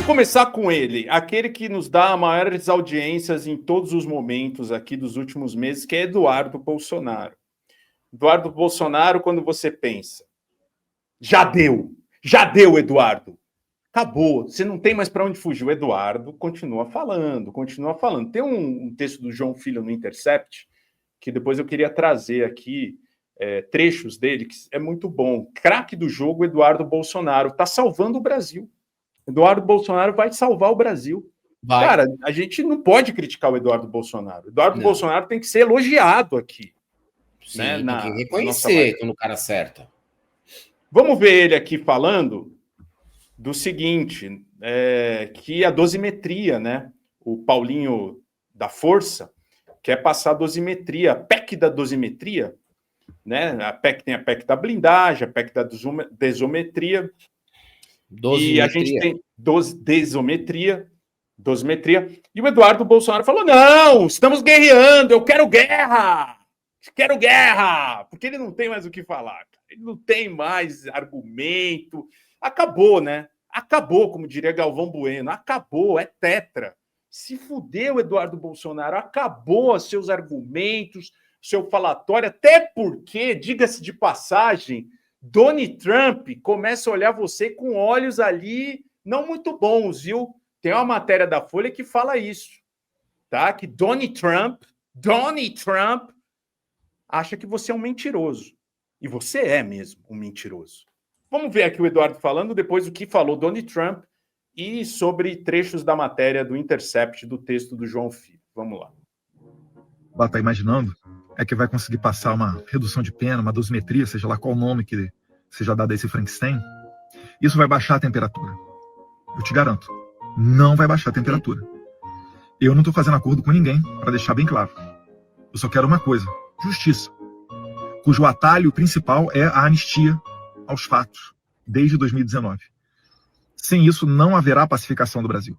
começar com ele, aquele que nos dá maiores audiências em todos os momentos aqui dos últimos meses, que é Eduardo Bolsonaro. Eduardo Bolsonaro, quando você pensa, já deu, Eduardo. Acabou, você não tem mais para onde fugir. O Eduardo continua falando. Tem um texto do João Filho no Intercept, que depois eu queria trazer aqui trechos dele, que é muito bom. Craque do jogo, Eduardo Bolsonaro. Está salvando o Brasil. Eduardo Bolsonaro vai salvar o Brasil. Vai. Cara, a gente não pode criticar o Eduardo Bolsonaro. Eduardo Bolsonaro tem que ser elogiado aqui. Sim, né? Tem que reconhecer quando o cara acerta. Vamos ver ele aqui falando do seguinte, que a dosimetria, né? O Paulinho da Força quer passar a dosimetria, a PEC da dosimetria, né? Tem a PEC da blindagem, a PEC da desometria. E a gente tem dosimetria. E o Eduardo Bolsonaro falou: não, estamos guerreando, eu quero guerra! Porque ele não tem mais o que falar. Ele não tem mais argumento. Acabou, né? Acabou, como diria Galvão Bueno. Acabou, é tetra. Se fudeu, Eduardo Bolsonaro. Acabou os seus argumentos, seu falatório. Até porque, diga-se de passagem, Donald Trump começa a olhar você com olhos ali não muito bons, viu? Tem uma matéria da Folha que fala isso, tá? Que Donald Trump acha que você é um mentiroso. E você é mesmo um mentiroso. Vamos ver aqui o Eduardo falando, depois o que falou Donald Trump e sobre trechos da matéria do Intercept, do texto do João Filho. Vamos lá. Ela está imaginando é que vai conseguir passar uma redução de pena, uma dosimetria, seja lá qual o nome que seja dado a esse Frankenstein. Isso vai baixar a temperatura. Eu te garanto. Não vai baixar a temperatura. Eu não estou fazendo acordo com ninguém, para deixar bem claro. Eu só quero uma coisa: justiça, cujo atalho principal é a anistia aos fatos, desde 2019. Sem isso, não haverá pacificação do Brasil.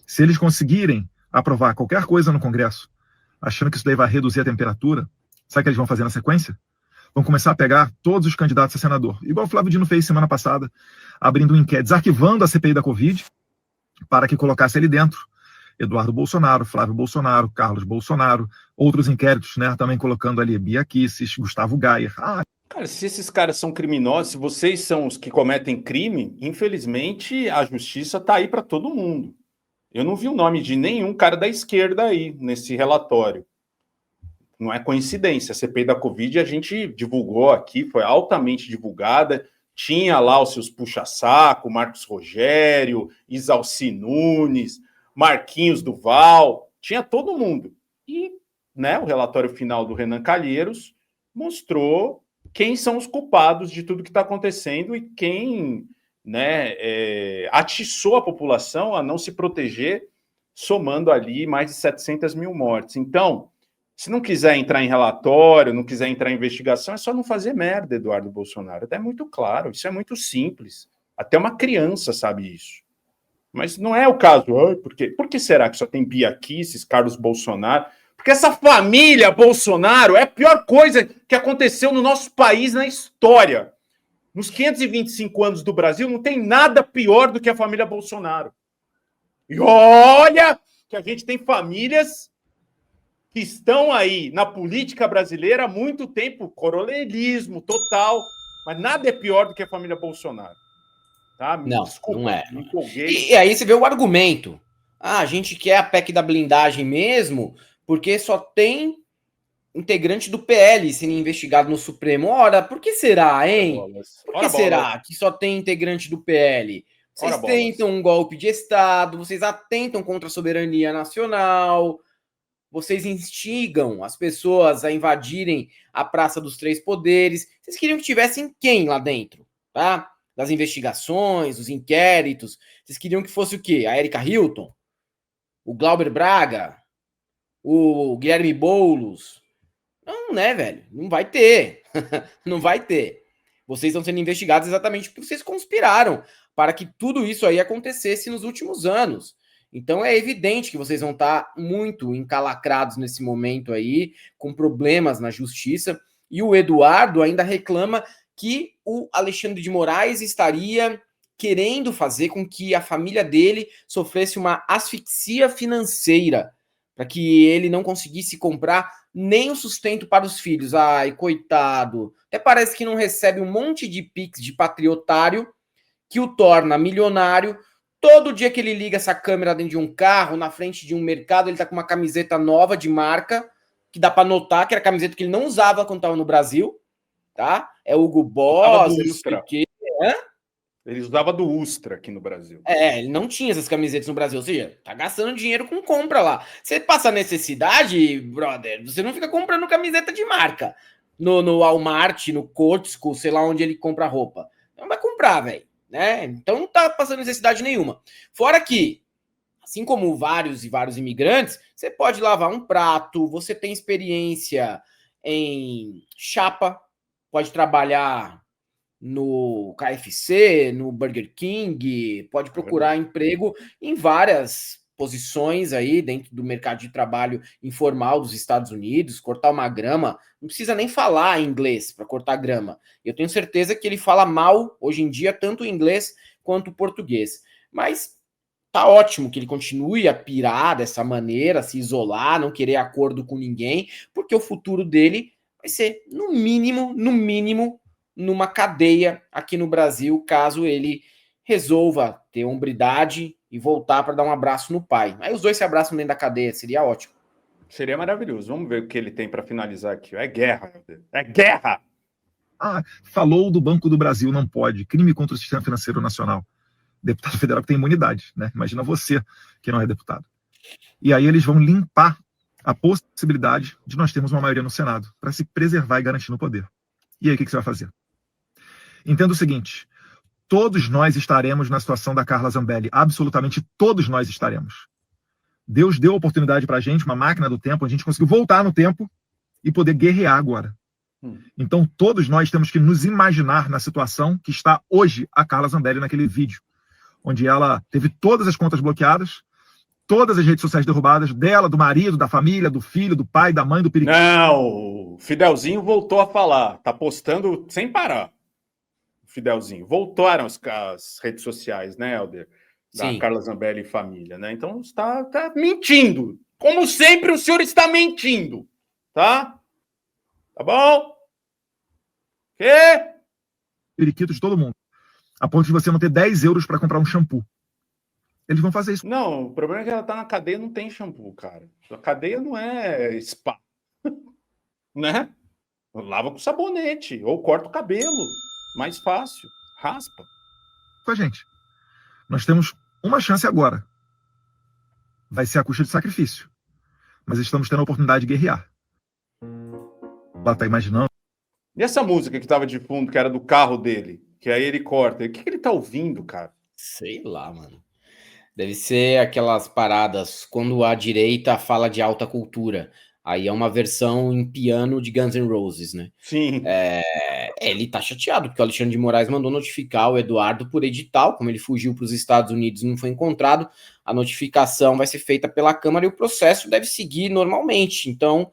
Se eles conseguirem aprovar qualquer coisa no Congresso, achando que isso daí vai reduzir a temperatura, sabe o que eles vão fazer na sequência? Vão começar a pegar todos os candidatos a senador, igual o Flávio Dino fez semana passada, abrindo um inquérito, desarquivando a CPI da Covid, para que colocasse ali dentro Eduardo Bolsonaro, Flávio Bolsonaro, Carlos Bolsonaro, outros inquéritos, né, também colocando ali Bia Kicis, Gustavo Gayer. Cara, se esses caras são criminosos, se vocês são os que cometem crime, infelizmente a justiça está aí para todo mundo. Eu não vi o nome de nenhum cara da esquerda aí nesse relatório. Não é coincidência. A CPI da Covid a gente divulgou aqui, foi altamente divulgada. Tinha lá os seus puxa-saco, Marcos Rogério, Isalci Nunes, Marquinhos Duval, tinha todo mundo. E, né, o relatório final do Renan Calheiros mostrou quem são os culpados de tudo que está acontecendo e quem, né, atiçou a população a não se proteger, somando ali mais de 700 mil mortes. Então, se não quiser entrar em relatório, não quiser entrar em investigação, é só não fazer merda, Eduardo Bolsonaro. Até é muito claro, isso é muito simples. Até uma criança sabe isso. Mas não é o caso. Por que será que só tem Bia Kicis, Carlos Bolsonaro? Porque essa família Bolsonaro é a pior coisa que aconteceu no nosso país na história. Nos 525 anos do Brasil, não tem nada pior do que a família Bolsonaro. E olha que a gente tem famílias que estão aí na política brasileira há muito tempo, coronelismo total, mas nada é pior do que a família Bolsonaro. Tá? Desculpa, não é. Me empolguei. E aí você vê o argumento. A gente quer a PEC da blindagem mesmo, porque só tem integrante do PL sendo investigado no Supremo. Ora, por que será, hein? Por que será que só tem integrante do PL? Vocês tentam um golpe de Estado, vocês atentam contra a soberania nacional, vocês instigam as pessoas a invadirem a Praça dos Três Poderes. Vocês queriam que tivessem quem lá dentro, tá? Das investigações, os inquéritos. Vocês queriam que fosse o quê? A Erika Hilton? O Glauber Braga? O Guilherme Boulos? Não, né, velho? Não vai ter. Não vai ter. Vocês estão sendo investigados exatamente porque vocês conspiraram para que tudo isso aí acontecesse nos últimos anos. Então é evidente que vocês vão estar muito encalacrados nesse momento aí, com problemas na justiça. E o Eduardo ainda reclama que o Alexandre de Moraes estaria querendo fazer com que a família dele sofresse uma asfixia financeira, para que ele não conseguisse comprar nem o sustento para os filhos. Ai, coitado. Até parece que não recebe um monte de pix de patriotário que o torna milionário. Todo dia que ele liga essa câmera dentro de um carro, na frente de um mercado, ele tá com uma camiseta nova de marca, que dá para notar que era a camiseta que ele não usava quando estava no Brasil, tá? É Hugo Boss, não sei o quê. Ele usava do Ustra aqui no Brasil. Ele não tinha essas camisetas no Brasil, ou seja, tá gastando dinheiro com compra lá. Você passa necessidade, brother, você não fica comprando camiseta de marca no Walmart, no Costco, sei lá onde ele compra roupa. Não vai comprar, velho, né? Então não tá passando necessidade nenhuma. Fora que, assim como vários e vários imigrantes, você pode lavar um prato, você tem experiência em chapa, pode trabalhar no KFC, no Burger King, pode procurar emprego em várias posições aí dentro do mercado de trabalho informal dos Estados Unidos, cortar uma grama, não precisa nem falar inglês para cortar grama. Eu tenho certeza que ele fala mal, hoje em dia, tanto o inglês quanto o português. Mas tá ótimo que ele continue a pirar dessa maneira, se isolar, não querer acordo com ninguém, porque o futuro dele vai ser, no mínimo, numa cadeia aqui no Brasil, caso ele resolva ter hombridade e voltar para dar um abraço no pai. Aí os dois se abraçam dentro da cadeia, seria ótimo. Seria maravilhoso. Vamos ver o que ele tem para finalizar aqui. É guerra, meu Deus. É guerra! Falou do Banco do Brasil, não pode. Crime contra o sistema financeiro nacional. Deputado federal que tem imunidade, né? Imagina você que não é deputado. E aí eles vão limpar a possibilidade de nós termos uma maioria no Senado para se preservar e garantir no poder. E aí o que você vai fazer? Entenda o seguinte, todos nós estaremos na situação da Carla Zambelli, absolutamente todos nós estaremos. Deus deu a oportunidade para a gente, uma máquina do tempo, a gente conseguiu voltar no tempo e poder guerrear agora. Então todos nós temos que nos imaginar na situação que está hoje a Carla Zambelli naquele vídeo, onde ela teve todas as contas bloqueadas, todas as redes sociais derrubadas, dela, do marido, da família, do filho, do pai, da mãe, do periquito. Não, o Fidelzinho voltou a falar, tá postando sem parar. Fidelzinho. Voltaram as redes sociais, né, Helder? Da Sim. Carla Zambelli e família, né? Então está mentindo. Como sempre, o senhor está mentindo. Tá? Tá bom? Quê? Periquito de todo mundo. A ponto de você não ter 10 euros para comprar um shampoo. Eles vão fazer isso. Não, o problema é que ela tá na cadeia e não tem shampoo, cara. A cadeia não é spa. Né? Lava com sabonete ou corta o cabelo. Mais fácil. Raspa. Com a gente. Nós temos uma chance agora. Vai ser a custa de sacrifício. Mas estamos tendo a oportunidade de guerrear. Ela tá imaginando. E essa música que tava de fundo, que era do carro dele, que aí ele corta. O que ele tá ouvindo, cara? Sei lá, mano. Deve ser aquelas paradas quando a direita fala de alta cultura. Aí é uma versão em piano de Guns N' Roses, né? Sim. Ele tá chateado, porque o Alexandre de Moraes mandou notificar o Eduardo por edital, como ele fugiu para os Estados Unidos e não foi encontrado, a notificação vai ser feita pela Câmara e o processo deve seguir normalmente. Então,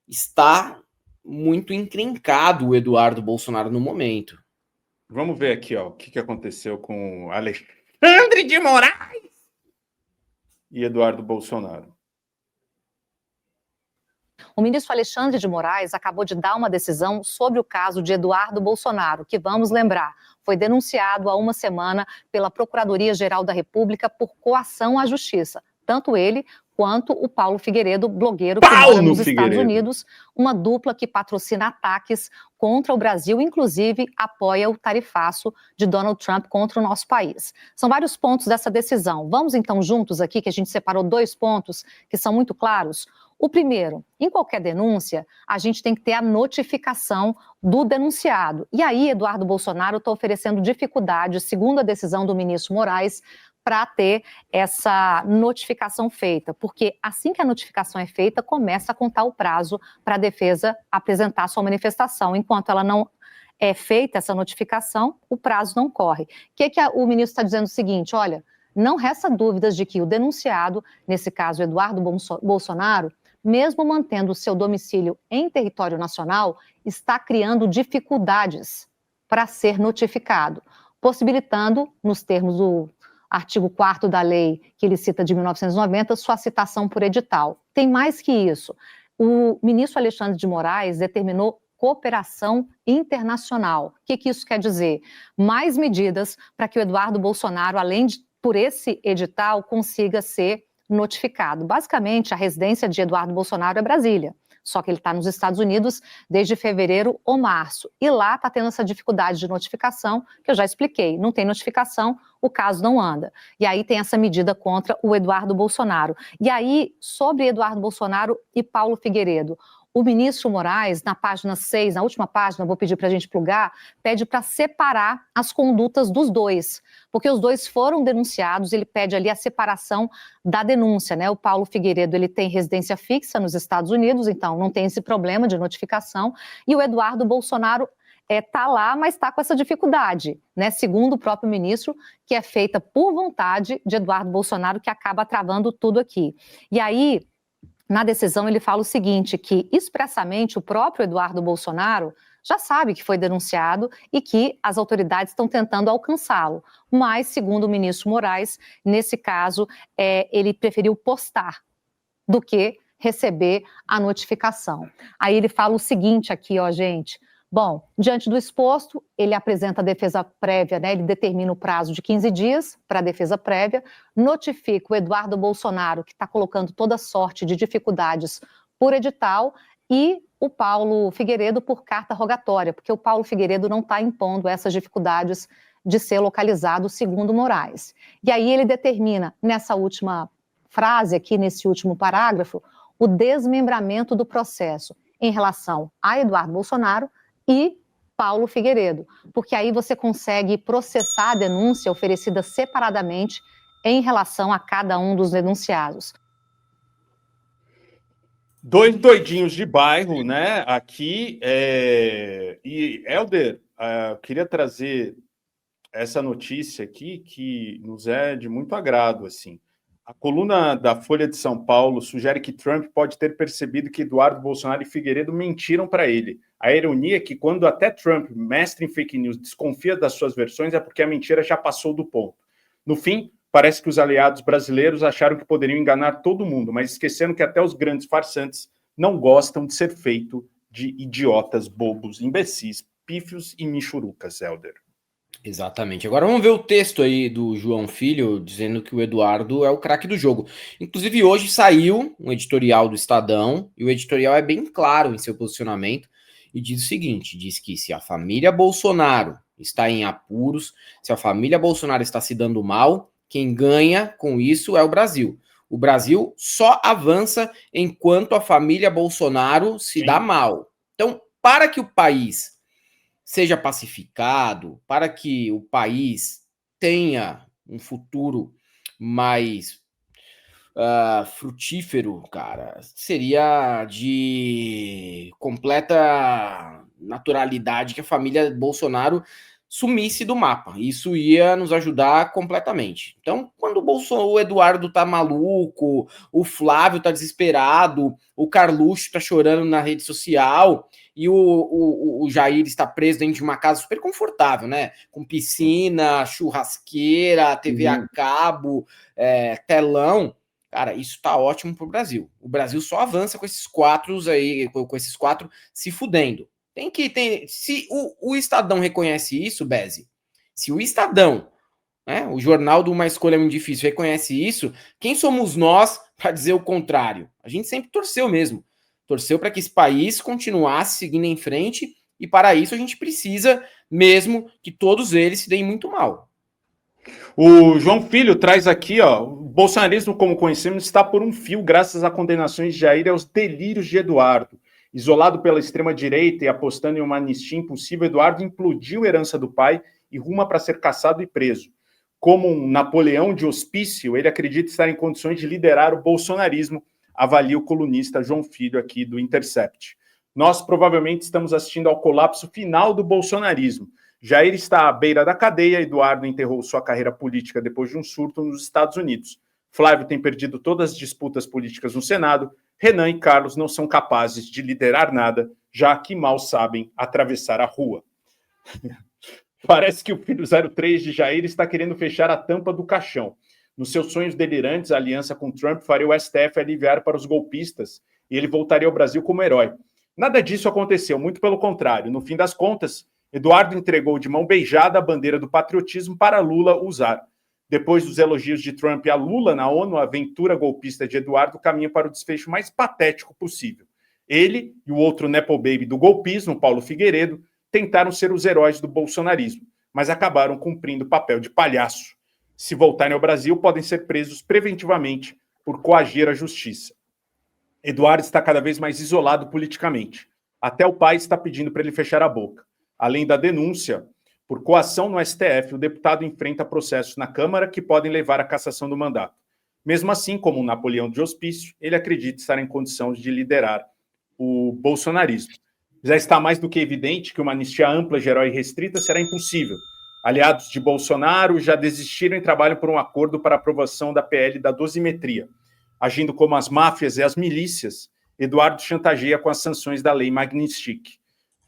está muito encrencado o Eduardo Bolsonaro no momento. Vamos ver aqui, ó, o que aconteceu com Alexandre de Moraes e Eduardo Bolsonaro. O ministro Alexandre de Moraes acabou de dar uma decisão sobre o caso de Eduardo Bolsonaro, que, vamos lembrar, foi denunciado há uma semana pela Procuradoria-Geral da República por coação à justiça. Tanto ele quanto o Paulo Figueiredo, blogueiro que mora nos Estados Unidos, uma dupla que patrocina ataques contra o Brasil, inclusive apoia o tarifaço de Donald Trump contra o nosso país. São vários pontos dessa decisão. Vamos então juntos aqui, que a gente separou 2 pontos que são muito claros. O primeiro, em qualquer denúncia, a gente tem que ter a notificação do denunciado. E aí, Eduardo Bolsonaro está oferecendo dificuldades, segundo a decisão do ministro Moraes, para ter essa notificação feita, porque assim que a notificação é feita, começa a contar o prazo para a defesa apresentar sua manifestação. Enquanto ela não é feita essa notificação, o prazo não corre. O ministro está dizendo o seguinte, olha, não resta dúvidas de que o denunciado, nesse caso Eduardo Bolsonaro, mesmo mantendo o seu domicílio em território nacional, está criando dificuldades para ser notificado. possibilitando, nos termos do artigo 4º da lei que ele cita de 1990, sua citação por edital. Tem mais que isso. O ministro Alexandre de Moraes determinou cooperação internacional. O que isso quer dizer? Mais medidas para que o Eduardo Bolsonaro, além de, por esse edital, consiga ser notificado. Basicamente, a residência de Eduardo Bolsonaro é Brasília, só que ele está nos Estados Unidos desde fevereiro ou março. E lá está tendo essa dificuldade de notificação, que eu já expliquei. Não tem notificação, o caso não anda. E aí tem essa medida contra o Eduardo Bolsonaro. E aí, sobre Eduardo Bolsonaro e Paulo Figueiredo, o ministro Moraes, na página 6, na última página, vou pedir para a gente plugar, pede para separar as condutas dos dois, porque os dois foram denunciados, ele pede ali a separação da denúncia, né? O Paulo Figueiredo, ele tem residência fixa nos Estados Unidos, então não tem esse problema de notificação, e o Eduardo Bolsonaro está lá, mas está com essa dificuldade, né? Segundo o próprio ministro, que é feita por vontade de Eduardo Bolsonaro, que acaba travando tudo aqui. E aí, na decisão, ele fala o seguinte, que expressamente o próprio Eduardo Bolsonaro já sabe que foi denunciado e que as autoridades estão tentando alcançá-lo. Mas, segundo o ministro Moraes, nesse caso, ele preferiu postar do que receber a notificação. Aí ele fala o seguinte aqui, ó, gente. Bom, diante do exposto, ele apresenta a defesa prévia, né? Ele determina o prazo de 15 dias para a defesa prévia, notifica o Eduardo Bolsonaro, que está colocando toda sorte de dificuldades por edital, e o Paulo Figueiredo por carta rogatória, porque o Paulo Figueiredo não está impondo essas dificuldades de ser localizado, segundo Moraes. E aí ele determina, nessa última frase aqui, nesse último parágrafo, o desmembramento do processo em relação a Eduardo Bolsonaro e Paulo Figueiredo, porque aí você consegue processar a denúncia oferecida separadamente em relação a cada um dos denunciados. Dois doidinhos de bairro, né? Aqui, e Helder, queria trazer essa notícia aqui que nos é de muito agrado, assim. A coluna da Folha de São Paulo sugere que Trump pode ter percebido que Eduardo Bolsonaro e Figueiredo mentiram para ele. A ironia é que quando até Trump, mestre em fake news, desconfia das suas versões é porque a mentira já passou do ponto. No fim, parece que os aliados brasileiros acharam que poderiam enganar todo mundo, mas esquecendo que até os grandes farsantes não gostam de ser feito de idiotas, bobos, imbecis, pífios e michurucas, Helder. Exatamente. Agora vamos ver o texto aí do João Filho dizendo que o Eduardo é o craque do jogo. Inclusive hoje saiu um editorial do Estadão e o editorial é bem claro em seu posicionamento e diz o seguinte, diz que se a família Bolsonaro está em apuros, se a família Bolsonaro está se dando mal, quem ganha com isso é o Brasil. O Brasil só avança enquanto a família Bolsonaro se dá mal. Então, para que o país seja pacificado, para que o país tenha um futuro mais frutífero, cara, seria de completa naturalidade que a família Bolsonaro sumisse do mapa. Isso ia nos ajudar completamente. Então, quando o Eduardo tá maluco, o Flávio tá desesperado, o Carluxo tá chorando na rede social e o Jair está preso dentro de uma casa super confortável, né? Com piscina, churrasqueira, TV a cabo, telão. Cara, isso tá ótimo pro Brasil. O Brasil só avança com esses quatro aí, com esses quatro se fudendo. Se o Estadão reconhece isso, Beze, se o Estadão, né, o jornal de Uma Escolha Muito Difícil, reconhece isso, quem somos nós para dizer o contrário? A gente sempre torceu mesmo. Torceu para que esse país continuasse seguindo em frente e para isso a gente precisa mesmo que todos eles se deem muito mal. O João Filho traz aqui, ó, o bolsonarismo, como conhecemos, está por um fio graças a condenações de Jair e aos delírios de Eduardo. Isolado pela extrema-direita e apostando em uma anistia impossível, Eduardo implodiu a herança do pai e ruma para ser caçado e preso. Como um Napoleão de hospício, ele acredita estar em condições de liderar o bolsonarismo, avalia o colunista João Filho aqui do Intercept. Nós provavelmente estamos assistindo ao colapso final do bolsonarismo. Jair está à beira da cadeia, Eduardo enterrou sua carreira política depois de um surto nos Estados Unidos. Flávio tem perdido todas as disputas políticas no Senado. Renan e Carlos não são capazes de liderar nada, já que mal sabem atravessar a rua. Parece que o filho 03 de Jair está querendo fechar a tampa do caixão. Nos seus sonhos delirantes, a aliança com Trump faria o STF aliviar para os golpistas e ele voltaria ao Brasil como herói. Nada disso aconteceu, muito pelo contrário. No fim das contas, Eduardo entregou de mão beijada a bandeira do patriotismo para Lula usar. Depois dos elogios de Trump a Lula na ONU, a aventura golpista de Eduardo caminha para o desfecho mais patético possível. Ele e o outro nepo baby do golpismo, Paulo Figueiredo, tentaram ser os heróis do bolsonarismo, mas acabaram cumprindo o papel de palhaço. Se voltarem ao Brasil, podem ser presos preventivamente por coagir a justiça. Eduardo está cada vez mais isolado politicamente. Até o pai está pedindo para ele fechar a boca. Além da denúncia por coação no STF, o deputado enfrenta processos na Câmara que podem levar à cassação do mandato. Mesmo assim, como um Napoleão de hospício, ele acredita estar em condição de liderar o bolsonarismo. Já está mais do que evidente que uma anistia ampla, geral e restrita será impossível. Aliados de Bolsonaro já desistiram e trabalham por um acordo para a aprovação da PL da dosimetria. Agindo como as máfias e as milícias, Eduardo chantageia com as sanções da lei Magnitsky.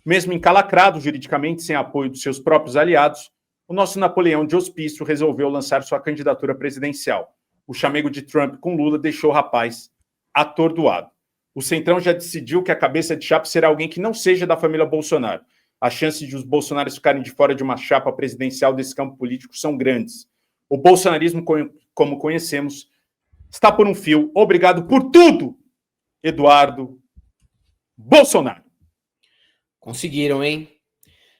Mesmo encalacrado juridicamente, sem apoio dos seus próprios aliados, o nosso Napoleão de hospício resolveu lançar sua candidatura presidencial. O chamego de Trump com Lula deixou o rapaz atordoado. O Centrão já decidiu que a cabeça de chapa será alguém que não seja da família Bolsonaro. As chances de os bolsonaros ficarem de fora de uma chapa presidencial desse campo político são grandes. O bolsonarismo, como conhecemos, está por um fio. Obrigado por tudo, Eduardo Bolsonaro. Conseguiram, hein?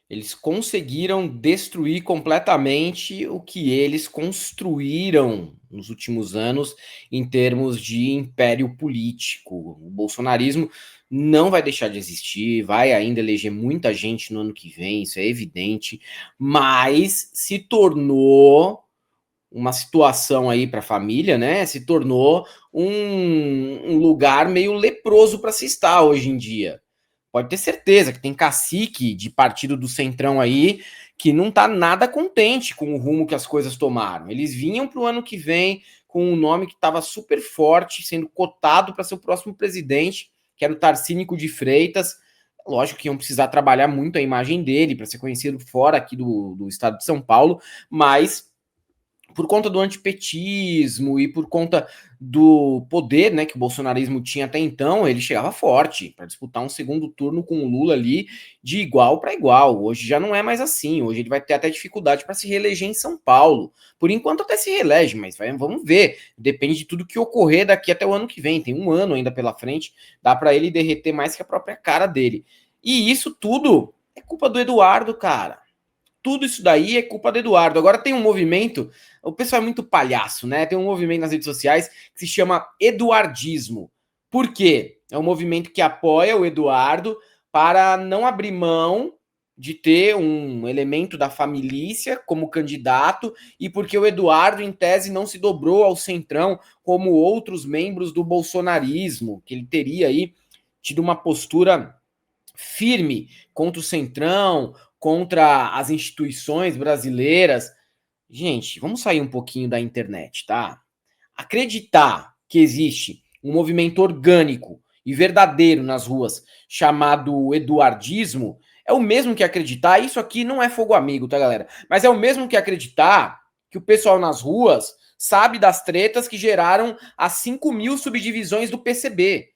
Eles conseguiram destruir completamente o que eles construíram nos últimos anos em termos de império político. O bolsonarismo não vai deixar de existir, vai ainda eleger muita gente no ano que vem, isso é evidente, mas se tornou uma situação aí para a família, né? Se tornou um lugar meio leproso para se estar hoje em dia. Pode ter certeza que tem cacique de partido do Centrão aí que não tá nada contente com o rumo que as coisas tomaram. Eles vinham para o ano que vem com um nome que estava super forte, sendo cotado para ser o próximo presidente, que era o Tarcínico de Freitas. Lógico que iam precisar trabalhar muito a imagem dele para ser conhecido fora aqui do estado de São Paulo, mas por conta do antipetismo e por conta do poder, né, que o bolsonarismo tinha até então, ele chegava forte para disputar um segundo turno com o Lula ali de igual para igual. Hoje já não é mais assim, hoje ele vai ter até dificuldade para se reeleger em São Paulo. Por enquanto até se reelege, mas vamos ver, depende de tudo que ocorrer daqui até o ano que vem, tem um ano ainda pela frente, dá para ele derreter mais que a própria cara dele. E isso tudo é culpa do Eduardo, cara. Tudo isso daí é culpa do Eduardo. Agora tem um movimento, o pessoal é muito palhaço, né? Tem um movimento nas redes sociais que se chama eduardismo. Por quê? É um movimento que apoia o Eduardo para não abrir mão de ter um elemento da família como candidato e porque o Eduardo, em tese, não se dobrou ao Centrão como outros membros do bolsonarismo, que ele teria aí tido uma postura firme contra o Centrão, contra as instituições brasileiras. Gente, vamos sair um pouquinho da internet, tá? Acreditar que existe um movimento orgânico e verdadeiro nas ruas chamado eduardismo é o mesmo que acreditar, isso aqui não é fogo amigo, tá, galera? Mas é o mesmo que acreditar que o pessoal nas ruas sabe das tretas que geraram as 5.000 subdivisões do PCB.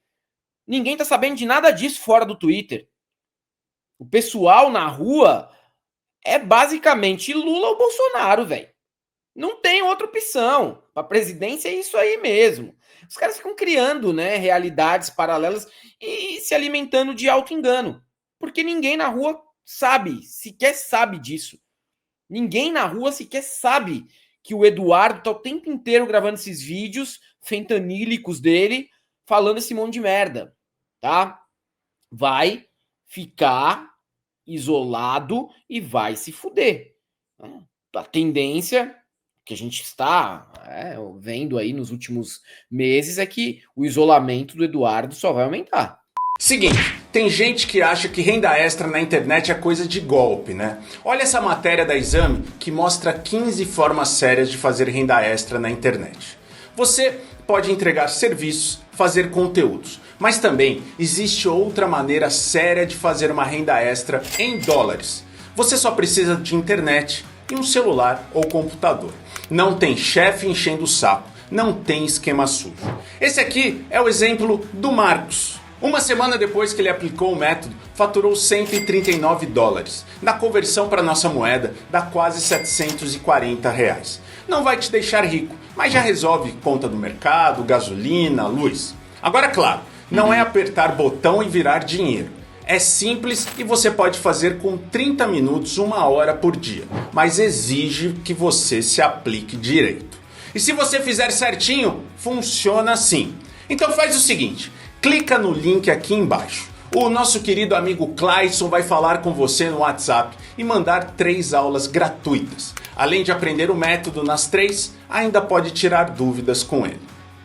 Ninguém tá sabendo de nada disso fora do Twitter. O pessoal na rua é basicamente Lula ou Bolsonaro, velho. Não tem outra opção. Para presidência é isso aí mesmo. Os caras ficam criando, né, realidades paralelas e se alimentando de auto-engano. Porque ninguém na rua sequer sabe disso. Ninguém na rua sequer sabe que o Eduardo tá o tempo inteiro gravando esses vídeos fentanílicos dele, falando esse monte de merda, tá? Vai ficar isolado e vai se fuder. A tendência que a gente está vendo aí nos últimos meses é que o isolamento do Eduardo só vai aumentar. Seguinte, tem gente que acha que renda extra na internet é coisa de golpe, né? Olha essa matéria da Exame que mostra 15 formas sérias de fazer renda extra na internet. Você pode entregar serviços, fazer conteúdos, mas também existe outra maneira séria de fazer uma renda extra em dólares. Você só precisa de internet e um celular ou computador. Não tem chefe enchendo o saco, não tem esquema sujo. Esse aqui é o exemplo do Marcos. Uma semana depois que ele aplicou o método, faturou $139. Na conversão para nossa moeda, dá quase R$740. Não vai te deixar rico, mas já resolve conta do mercado, gasolina, luz. Agora, claro, não é apertar botão e virar dinheiro. É simples e você pode fazer com 30 minutos, 1 hora por dia, mas exige que você se aplique direito. E se você fizer certinho, funciona assim. Então faz o seguinte, clica no link aqui embaixo. O nosso querido amigo Clayson vai falar com você no WhatsApp e mandar 3 aulas gratuitas. Além de aprender o método nas 3, ainda pode tirar dúvidas com ele.